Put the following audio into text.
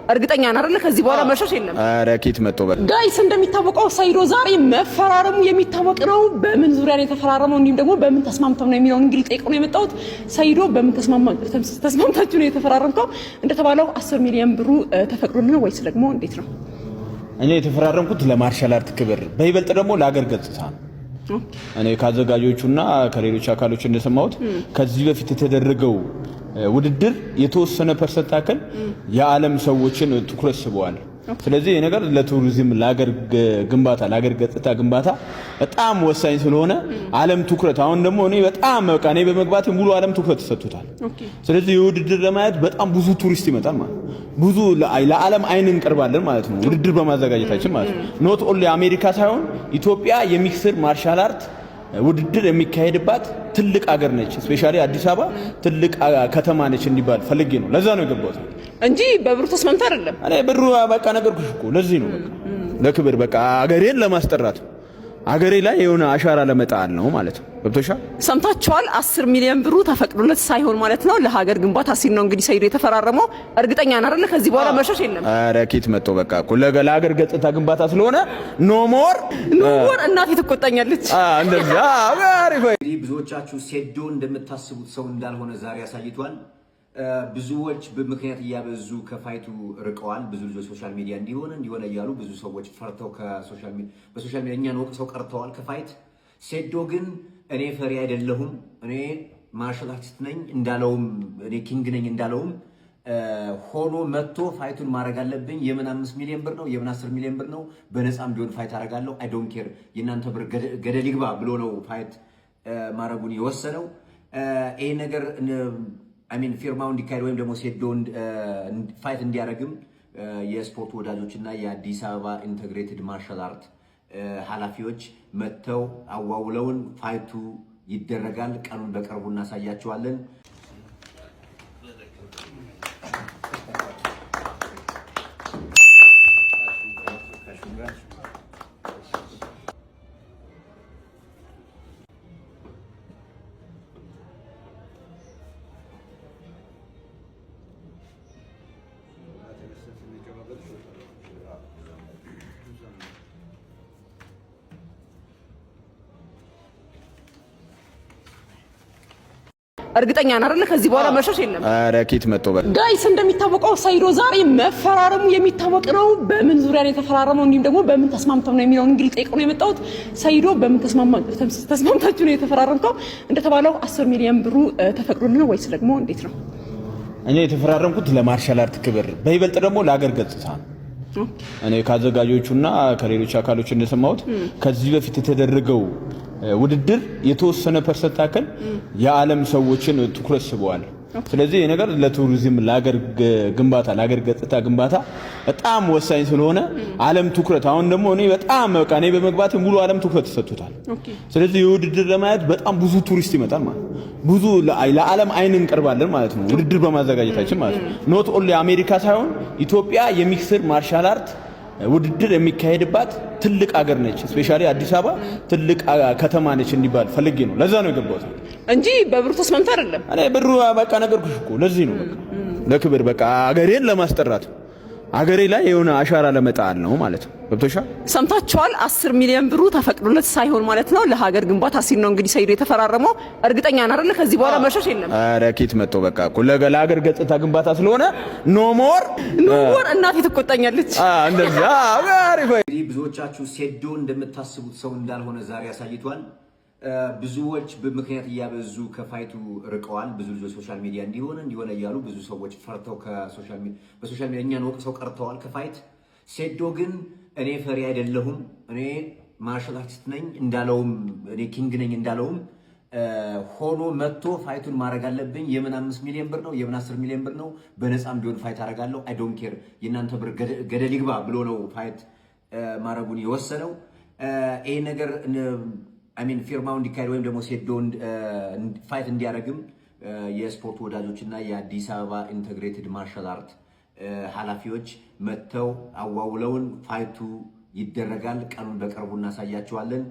እርግጠኛ ነን አይደል? ከዚህ በኋላ መሸሽ የለም። ኧረ ኬት መጥቶ ጋይስ እንደሚታወቀው ሰይዶ ዛሬ መፈራረሙ የሚታወቅ ነው። በምን ዙሪያ ነው የተፈራረመው? እንዲሁም ደግሞ በምን ተስማምተው ነው የሚለውን እንግዲህ ጠይቀው ነው የመጣሁት። ሰይዶ በምን ተስማምታችሁ ነው የተፈራረምከው? እንደተባለው 10 ሚሊዮን ብሩ ተፈቅዶልህ ነው ወይስ ደግሞ እንዴት ነው? እኔ የተፈራረምኩት ለማርሻል አርት ክብር በይበልጥ ደግሞ ለሀገር ገጽታ ነው። እኔ ካዘጋጆቹና ከሌሎች አካሎች እንደሰማሁት ከዚህ በፊት የተደረገው ውድድር የተወሰነ ፐርሰንት አከል የዓለም ሰዎችን ትኩረት ስበዋል። ስለዚህ ይሄ ነገር ለቱሪዝም ለሀገር ግንባታ ለሀገር ገጽታ ግንባታ በጣም ወሳኝ ስለሆነ ዓለም ትኩረት አሁን ደግሞ እኔ በጣም በቃ እኔ በመግባቴ ሙሉ ዓለም ትኩረት ተሰጥቷል። ስለዚህ የውድድር ለማየት በጣም ብዙ ቱሪስት ይመጣል ማለት ብዙ ለዓለም አይን እንቀርባለን ማለት ነው ውድድር በማዘጋጀታችን ማለት ነው። ኖት ኦንሊ አሜሪካ ሳይሆን ኢትዮጵያ የሚክስር ማርሻል አርት ውድድር የሚካሄድባት ትልቅ ሀገር ነች። ስፔሻሊ አዲስ አበባ ትልቅ ከተማ ነች እንዲባል ፈልጌ ነው። ለዛ ነው የገባሁት እንጂ በብሩ ተስማምታ አይደለም። እኔ ብሩ በቃ ነገርኩሽ እኮ ለዚህ ነው በቃ ለክብር በቃ አገሬን ለማስጠራት አገሬ ላይ የሆነ አሻራ ለመጣል ነው ማለት ነው። ገብቶሻል? ሰምታችኋል። 10 ሚሊዮን ብሩ ተፈቅዶለት ሳይሆን ማለት ነው ለሀገር ግንባታ ሲል ነው እንግዲህ ሰይዶ የተፈራረመው። እርግጠኛ ነን አይደል? ከዚህ በኋላ መሸሽ የለም። ኧረ ኬት መጥቶ በቃ ለሀገር ገጽታ ግንባታ ስለሆነ ኖ ሞር እናቴ ትቆጣኛለች። እንደዛ አሪፍ። ብዙዎቻችሁ ሴዶ እንደምታስቡት ሰው እንዳልሆነ ዛሬ አሳይቷል። ብዙዎች በምክንያት እያበዙ ከፋይቱ ርቀዋል። ብዙ ልጆች ሶሻል ሚዲያ እንዲሆነ እያሉ ብዙ ሰዎች ፈርተው በሶሻል ሚዲያ እኛን ወቅሰው ቀርተዋል ከፋይት። ሴዶ ግን እኔ ፈሪ አይደለሁም፣ እኔ ማርሻል አርቲስት ነኝ እንዳለውም እኔ ኪንግ ነኝ እንዳለውም ሆኖ መጥቶ ፋይቱን ማድረግ አለብኝ። የምን 5 ሚሊዮን ብር ነው የምን 10 ሚሊዮን ብር ነው በነፃም ቢሆን ፋይት አደርጋለሁ። አይ ዶንት ኬር የእናንተ ብር ገደል ይግባ ብሎ ነው ፋይት ማድረጉን የወሰነው። ይሄ ነገር አሚን ፊርማው እንዲካሄድ ወይም ደግሞ ሴዶ ፋይት እንዲያደርግም የስፖርት ወዳጆችና የአዲስ አበባ ኢንተግሬትድ ማርሻል አርት ኃላፊዎች መጥተው አዋውለውን ፋይቱ ይደረጋል። ቀኑን በቅርቡ እናሳያቸዋለን። እርግጠኛ ነን አይደል? ከዚህ በኋላ መሸሽ የለም። ኧረ ኬት መጥቶ ጋይስ እንደሚታወቀው ሰይዶ ዛሬ መፈራረሙ የሚታወቅ ነው። በምን ዙሪያ ነው የተፈራረመው? እንዲሁም ደግሞ በምን ተስማምተው ነው የሚለውን እንግዲህ ጠይቀው ነው የመጣሁት። ሰይዶ በምን ተስማምታችሁ ነው የተፈራረምከው? እንደተባለው 10 ሚሊዮን ብሩ ተፈቅዶልህ ነው ወይስ ደግሞ እንዴት ነው? እኔ የተፈራረምኩት ለማርሻል አርት ክብር በይበልጥ ደግሞ ለሀገር ገጽታ ነው። እኔ ካዘጋጆቹና ከሌሎች አካሎች እንደሰማሁት ከዚህ በፊት የተደረገው ውድድር የተወሰነ ፐርሰንት አከል የዓለም ሰዎችን ትኩረት ስበዋል። ስለዚህ ይሄ ነገር ለቱሪዝም ለሀገር ግንባታ ለሀገር ገጽታ ግንባታ በጣም ወሳኝ ስለሆነ ዓለም ትኩረት አሁን ደግሞ እኔ በጣም በቃ እኔ በመግባቴ ሙሉ ዓለም ትኩረት ተሰጥቷል። ስለዚህ የውድድር ለማየት በጣም ብዙ ቱሪስት ይመጣል ማለት ብዙ ለዓለም አይን እንቀርባለን ማለት ነው ውድድር በማዘጋጀታችን ማለት ነው። ኖት ኦንሊ አሜሪካ ሳይሆን ኢትዮጵያ የሚክስር ማርሻል አርት ውድድር የሚካሄድባት ትልቅ ሀገር ነች። ስፔሻሊ አዲስ አበባ ትልቅ ከተማ ነች እንዲባል ፈልጌ ነው። ለዛ ነው የገባሁት እንጂ በብሩ ተስማምታ አይደለም። እኔ ብሩ በቃ ነገርኩሽ እኮ ለዚህ ነው በቃ ለክብር በቃ አገሬን ለማስጠራት አገሬ ላይ የሆነ አሻራ ለመጣል ነው ማለት ነው። ገብቶሻል? ሰምታችኋል። 10 ሚሊዮን ብሩ ተፈቅዶለት ሳይሆን ማለት ነው ለሀገር ግንባታ ሲል ነው እንግዲህ ሰይዶ የተፈራረመው። እርግጠኛ ነን አይደል? ከዚህ በኋላ መሸሽ የለም። ኧረ ኬት መጥቶ በቃ ለሀገር ገጽታ ግንባታ ስለሆነ ኖ ሞር እናቴ ትቆጣኛለች። እንደዛ አሪፍ። ብዙዎቻችሁ ሴዶ እንደምታስቡት ሰው እንዳልሆነ ዛሬ አሳይቷል። ብዙዎች በምክንያት እያበዙ ከፋይቱ ርቀዋል። ብዙ ልጆች ሶሻል ሚዲያ እንዲሆነ እያሉ ብዙ ሰዎች ፈርተው በሶሻል ሚዲያ እኛን ወቅሰው ቀርተዋል ከፋይት። ሴዶ ግን እኔ ፈሪ አይደለሁም፣ እኔ ማርሻል አርቲስት ነኝ እንዳለውም እኔ ኪንግ ነኝ እንዳለውም ሆኖ መጥቶ ፋይቱን ማድረግ አለብኝ። የምን 5 ሚሊዮን ብር ነው የምን 10 ሚሊዮን ብር ነው በነፃም ቢሆን ፋይት አደርጋለሁ። አይ ዶንት ኬር የእናንተ ብር ገደል ይግባ ብሎ ነው ፋይት ማድረጉን የወሰነው። ይሄ ነገር አሚን ፊርማው እንዲካሄድ ወይም ደግሞ ሴዶ ፋይት እንዲያደርግም የስፖርት ወዳጆችና የአዲስ አበባ ኢንተግሬትድ ማርሻል አርት ኃላፊዎች መጥተው አዋውለውን ፋይቱ ይደረጋል። ቀኑን በቅርቡ እናሳያቸዋለን።